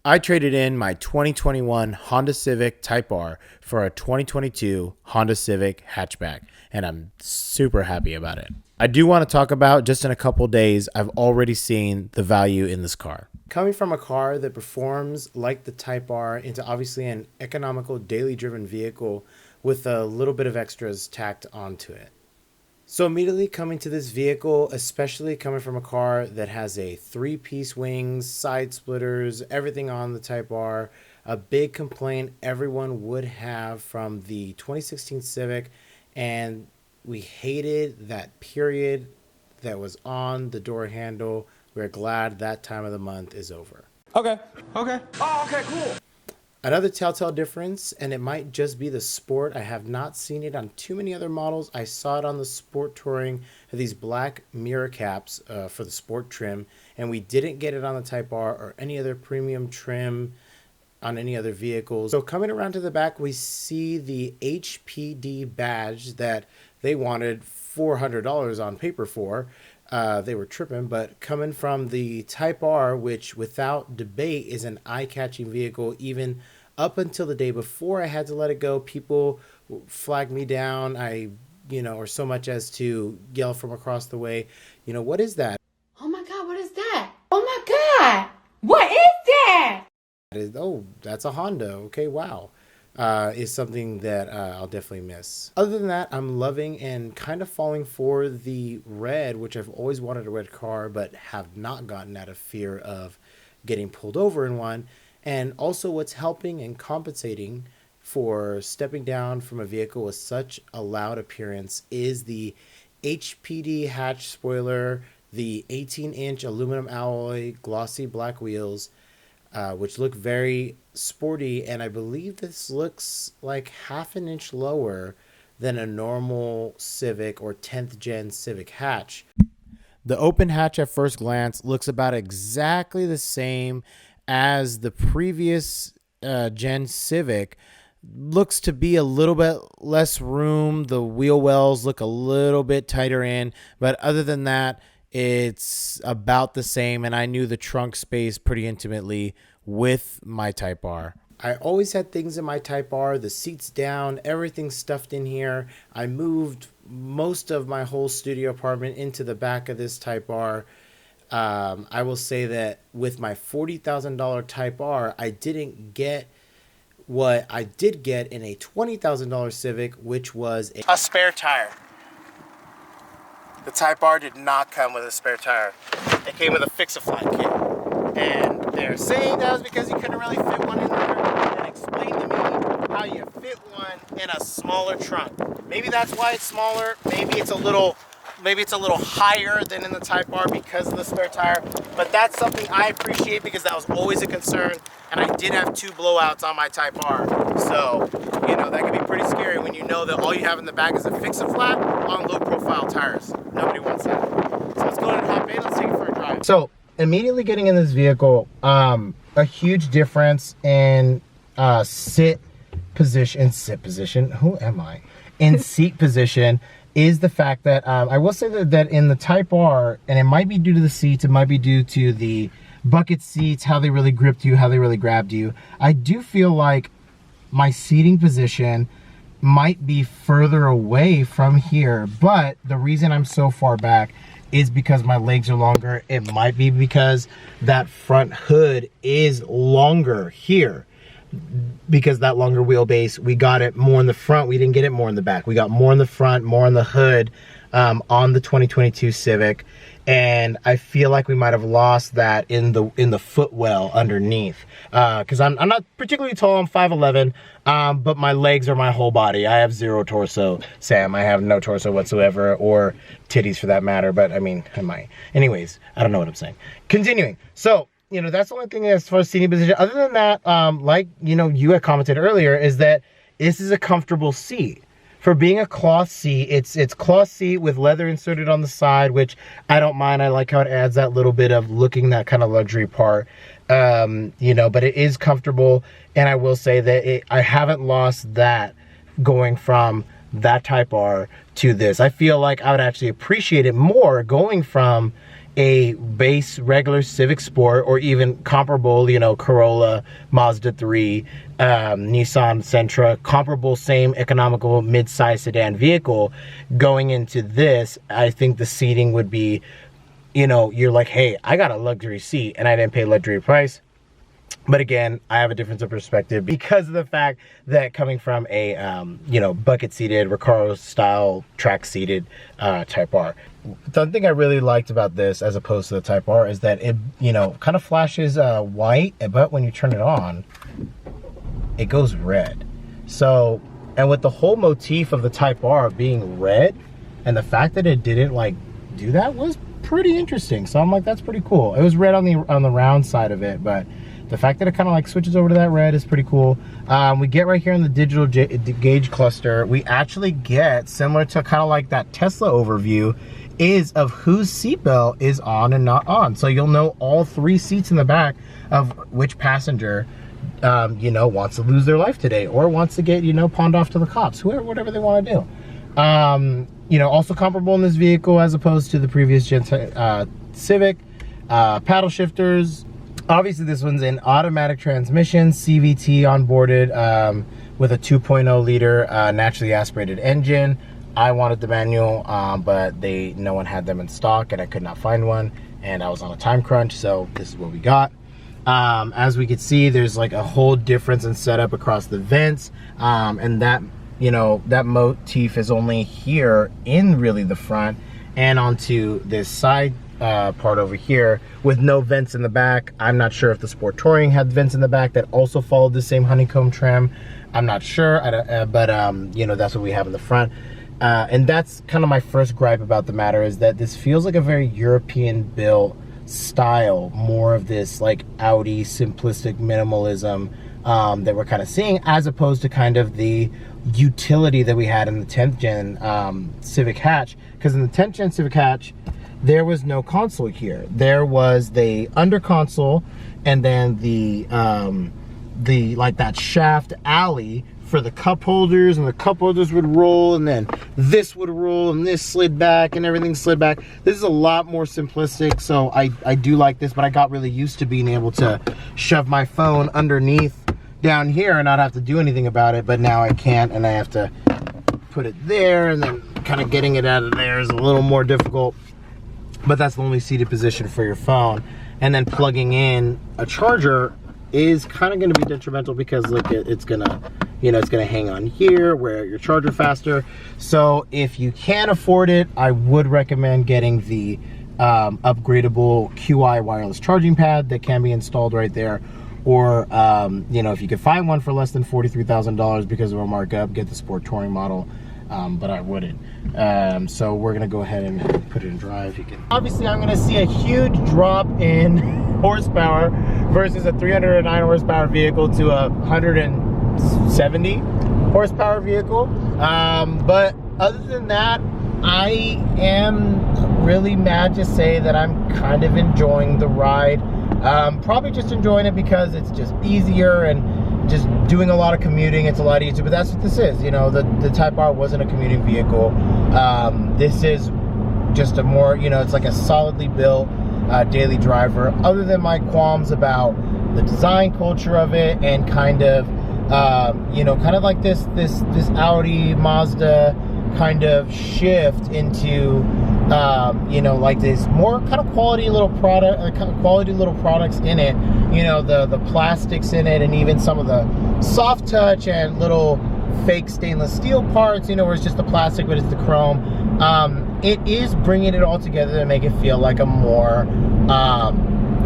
I traded in my 2021 Honda Civic Type R for a 2022 Honda Civic hatchback, and I'm super happy about it. I do want to talk about, just in a couple days, I've already seen the value in this car. Coming from a car that performs like the Type R into obviously an economical daily driven vehicle with a little bit of extras tacked onto it. So immediately coming to this vehicle, especially coming from a car that has a 3-piece wings, side splitters, everything on the Type R, a big complaint everyone would have from the 2016 Civic, and we hated that period that was on the door handle. We're glad that time of the month is over. Okay. Oh, okay, cool. Another telltale difference, and it might just be the Sport. I have not seen it on too many other models. I saw it on the Sport Touring, these black mirror caps for the Sport trim, and we didn't get it on the Type R or any other premium trim on any other vehicles. So coming around to the back, we see the HPD badge that they wanted $400 on paper for. They were tripping, but coming from the Type R, which without debate is an eye-catching vehicle, even up until the day before I had to let it go, people flagged me down. Or so much as to yell from across the way, what is that? Oh my God, what is that? Oh my God, what is that? That's a Honda. Okay, wow. Is something that I'll definitely miss. Other than that, I'm loving and kind of falling for the red, which I've always wanted a red car, but have not gotten out of fear of getting pulled over in one. And also what's helping and compensating for stepping down from a vehicle with such a loud appearance is the HPD hatch spoiler, the 18-inch aluminum alloy glossy black wheels, which look very sporty, and I believe this looks like half an inch lower than a normal Civic or 10th gen Civic hatch. The open hatch at first glance looks about exactly the same as the previous gen Civic. Looks to be a little bit less room. The wheel wells look a little bit tighter in, but other than that, it's about the same, and I knew the trunk space pretty intimately with my Type R. I always had things in my Type R, the seats down, everything stuffed in here. I moved most of my whole studio apartment into the back of this Type R. I will say that with my $40,000 Type R, I didn't get what I did get in a $20,000 Civic, which was a spare tire. The Type R did not come with a spare tire. It came with a Fix-A-Flat kit. And they're saying that was because you couldn't really fit one in there. And explain to me how you fit one in a smaller trunk. Maybe that's why it's smaller. Maybe it's a little higher than in the Type R because of the spare tire. But that's something I appreciate because that was always a concern. And I did have 2 blowouts on my Type R. So, that can be pretty scary when you know that all you have in the back is a Fix-A-Flat on low-profile tires. Nobody wants that. So let's go ahead and hop in. Let's take it for a drive. So, immediately getting in this vehicle, a huge difference in seat position. Who am I? In seat position is the fact that I will say that in the Type R, and it might be due to the seats, it might be due to the bucket seats, how they really gripped you, how they really grabbed you. I do feel like my seating position might be further away from here, but the reason I'm so far back is because my legs are longer. It might be because that front hood is longer here. Because that longer wheelbase, we got it more in the front. We didn't get it more in the back. We got more in the front, more in the hood on the 2022 Civic. And I feel like we might have lost that in the footwell underneath. Because I'm not particularly tall. I'm 5'11", but my legs are my whole body. I have 0 torso, Sam. I have no torso whatsoever, or titties for that matter. But I mean, I might. Anyways, I don't know what I'm saying. Continuing. So, that's the only thing as far as seating position. Other than that, like, you had commented earlier, is that this is a comfortable seat. For being a cloth seat, it's cloth seat with leather inserted on the side, which I don't mind. I like how it adds that little bit of looking that kind of luxury part. But it is comfortable, and I will say that I haven't lost that going from that Type R to this. I feel like I would actually appreciate it more going from a base regular Civic Sport or even comparable, you know, Corolla, Mazda 3, Nissan Sentra, comparable, same economical mid-size sedan vehicle, going into this, I think the seating would be, you know, you're like, hey, I got a luxury seat and I didn't pay luxury price. But again, I have a difference of perspective because of the fact that coming from a, you know, bucket seated, Recaro style, track seated Type R. The thing I really liked about this as opposed to the Type R is that it, you know, kind of flashes white, but when you turn it on, it goes red. So, and with the whole motif of the Type R being red, and the fact that it didn't like do that was pretty interesting. So I'm like, that's pretty cool. It was red on the round side of it, but the fact that it kind of like switches over to that red is pretty cool. We get right here in the digital gauge cluster, we actually get, similar to kind of like that Tesla overview, is of whose seatbelt is on and not on. So you'll know all 3 seats in the back of which passenger, you know, wants to lose their life today or wants to get, you know, pawned off to the cops, whoever, whatever they want to do. You know, also comparable in this vehicle as opposed to the previous gen Civic, paddle shifters. Obviously, this one's an automatic transmission, CVT onboarded with a 2.0 liter naturally aspirated engine. I wanted the manual, but no one had them in stock, and I could not find one, and I was on a time crunch, so this is what we got. As we can see, there's like a whole difference in setup across the vents, and that, you know, that motif is only here in really the front and onto this side part over here with no vents in the back. I'm not sure if the Sport Touring had vents in the back that also followed the same honeycomb trim. I'm not sure, but you know, that's what we have in the front. And that's kind of my first gripe about the matter, is that this feels like a very European built style, more of this like Audi simplistic minimalism that we're kind of seeing, as opposed to kind of the utility that we had in the 10th gen Civic hatch. Because in the 10th gen Civic hatch, there was no console here. There was the under console, and then the like that shaft alley for the cup holders, and the cup holders would roll, and then this would roll, and this slid back, and everything slid back. This is a lot more simplistic, so I do like this, but I got really used to being able to shove my phone underneath down here and not have to do anything about it, but now I can't, and I have to put it there, and then kind of getting it out of there is a little more difficult. But that's the only seated position for your phone. And then plugging in a charger is kind of going to be detrimental, because look, it's gonna, you know, it's gonna hang on here, wear your charger faster. So if you can afford it, I would recommend getting the upgradable QI wireless charging pad that can be installed right there. Or you know, if you could find one for less than $43,000 because of a markup, get the Sport Touring model. But I wouldn't. So we're gonna go ahead and put it in drive. You can. Obviously, I'm gonna see a huge drop in horsepower versus a 309 horsepower vehicle to a 170 horsepower vehicle. But other than that, I am really mad to say that I'm kind of enjoying the ride. Probably just enjoying it because it's just easier, and just doing a lot of commuting, it's a lot easier. But that's what this is, you know, the Type R wasn't a commuting vehicle. This is just a more, you know, it's like a solidly built daily driver, other than my qualms about the design culture of it, and kind of you know, kind of like this Audi Mazda kind of shift into you know, like this more kind of quality little products in it, you know, the plastics in it, and even some of the soft touch and little fake stainless steel parts, you know, where it's just the plastic but it's the chrome. It is bringing it all together to make it feel like a more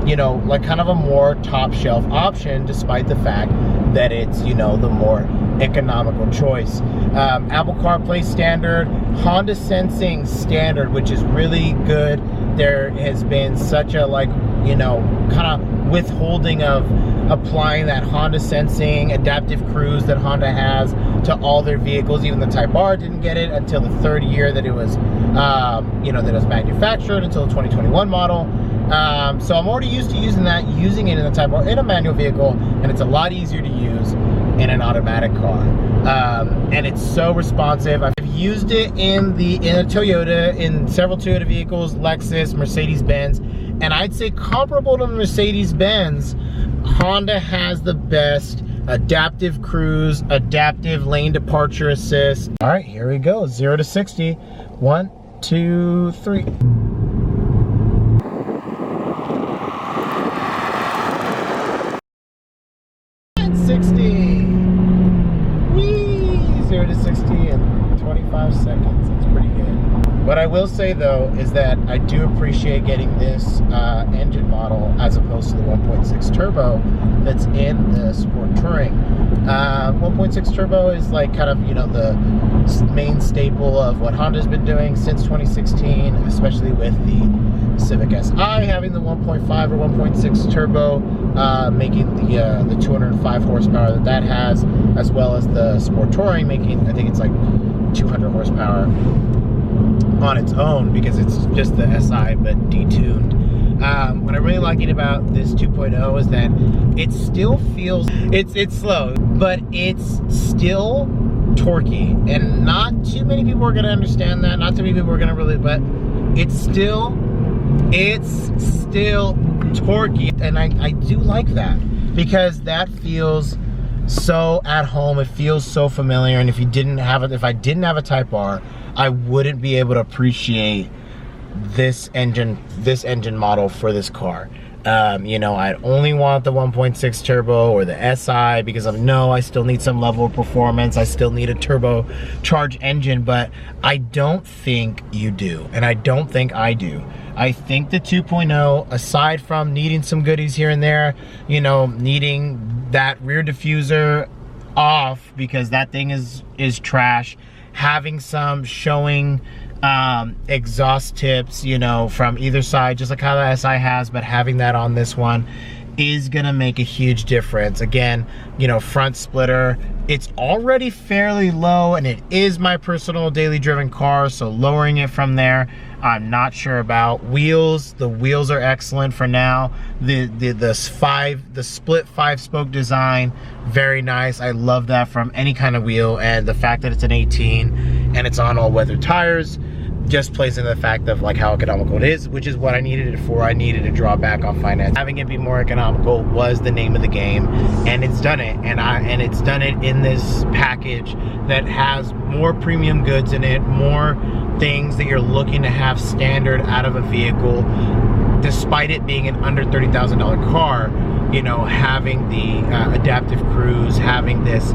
you know, like kind of a more top shelf option, despite the fact that it's, you know, the more economical choice. Apple CarPlay standard, Honda Sensing standard, which is really good. There has been such a, like, you know, kind of withholding of applying that Honda Sensing adaptive cruise that Honda has to all their vehicles. Even the Type R didn't get it until the 3rd year that it was you know, that it was manufactured, until the 2021 model. So I'm already used to using it in the Type R in a manual vehicle, and it's a lot easier to use. in an automatic car. And it's so responsive. I've used it in a Toyota, in several Toyota vehicles, Lexus, Mercedes-Benz, and I'd say comparable to Mercedes-Benz, Honda has the best adaptive cruise, adaptive lane departure assist. All right, here we go, 0 to 60. 1, 2, 3. 60. Whee! 0 to 60 in 25 seconds. That's pretty good. What I will say though is that I do appreciate getting this engine model as opposed to the 1.6 turbo that's in the Sport Touring. 1.6 turbo is like kind of, you know, the main staple of what Honda's been doing since 2016, especially with the Civic Si having the 1.5 or 1.6 turbo, making the 205 horsepower that has, as well as the Sport Touring making, I think it's like 200 horsepower on its own because it's just the Si but detuned. What I'm really liking about this 2.0 is that it still feels, it's slow, but it's still torquey, and not too many people are going to understand that, not too many people are going to really, but it's still torquey, and I do like that because that feels so at home. It feels so familiar, and if I didn't have a Type R, I wouldn't be able to appreciate this engine model for this car. You know, I'd only want the 1.6 turbo or the SI because I still need some level of performance. I still need a turbocharged engine, but I don't think you do, and I don't think I do. I think the 2.0, aside from needing some goodies here and there, you know, needing that rear diffuser off because that thing is trash, having some showing exhaust tips, you know, from either side, just like how the SI has, but having that on this one is gonna make a huge difference. Again, you know, front splitter, it's already fairly low, and it is my personal daily driven car, so lowering it from there, I'm not sure about. Wheels, the wheels are excellent for now. The split 5-spoke design, very nice. I love that from any kind of wheel, and the fact that it's an 18 and it's on all-weather tires just plays into the fact of like how economical it is, which is what I needed it for. I needed to draw back on finance. Having it be more economical was the name of the game, and it's done it. And it's done it in this package that has more premium goods in it, more things that you're looking to have standard out of a vehicle, despite it being an under $30,000 car. You know, having the adaptive cruise, having this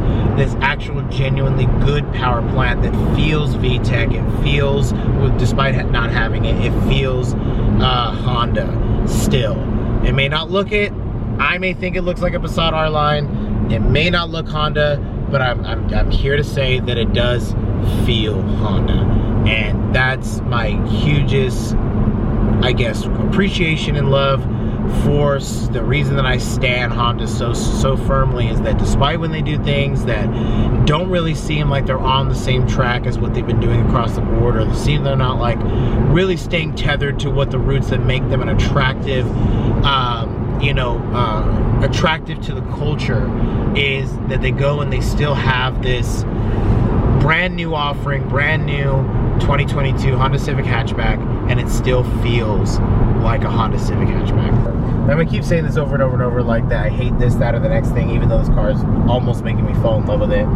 actual genuinely good power plant that feels VTEC, it feels, despite not having it, it feels Honda still. It may not look it, I may think it looks like a Passat R-Line, it may not look Honda, but I'm here to say that it does feel Honda. And that's my hugest, I guess, appreciation and love for the reason that I stand Honda so firmly, is that despite when they do things that don't really seem like they're on the same track as what they've been doing across the board, or they're not like really staying tethered to what the roots that make them an attractive, you know, attractive to the culture, is that they go and they still have this brand new offering, brand new 2022 Honda Civic hatchback, and it still feels like a Honda Civic hatchback. I'm gonna keep saying this over and over and over, like that I hate this, that, or the next thing, even though this car is almost making me fall in love with it.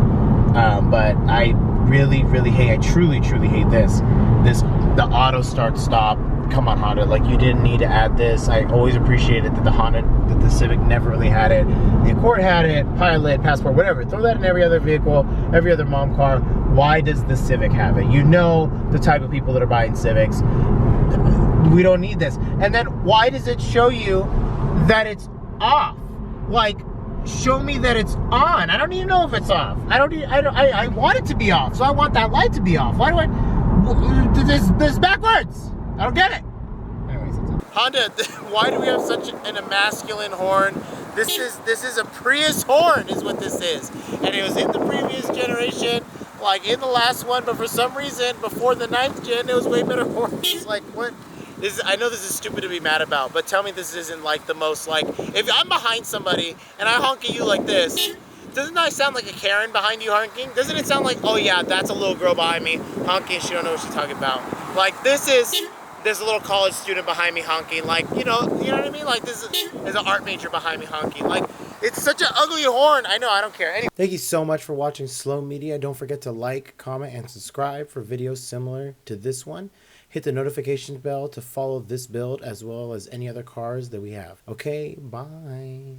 But I really hate, I truly hate this. The auto start stop. Come on, Honda, like you didn't need to add this. I always appreciated that the Civic never really had it. The Accord had it, Pilot, Passport, whatever. Throw that in every other vehicle, every other mom car. Why does the Civic have it? You know the type of people that are buying Civics. We don't need this. And then why does it show you that it's off? Like, show me that it's on. I don't even know if it's off. I want it to be off, so I want that light to be off. Why do this backwards? I don't get it. Anyways, Honda, why do we have such an emasculine horn? This is a Prius horn is what this is. And it was in the previous generation, like in the last one, but for some reason, before the 9th gen, it was way better horns. Like, what? I know this is stupid to be mad about, but tell me this isn't like the most, like, if I'm behind somebody and I honk at you like this, Doesn't that sound like a Karen behind you honking? Doesn't it sound like, oh yeah, that's a little girl behind me honking, she don't know what she's talking about. Like, this is a little college student behind me honking. Like, you know what I mean? Like, this is an art major behind me honking. Like, it's such an ugly horn. I know, I don't care. Anyway, thank you so much for watching Slow Media. Don't forget to like, comment, and subscribe for videos similar to this one. Hit the notification bell to follow this build as well as any other cars that we have. Okay, bye.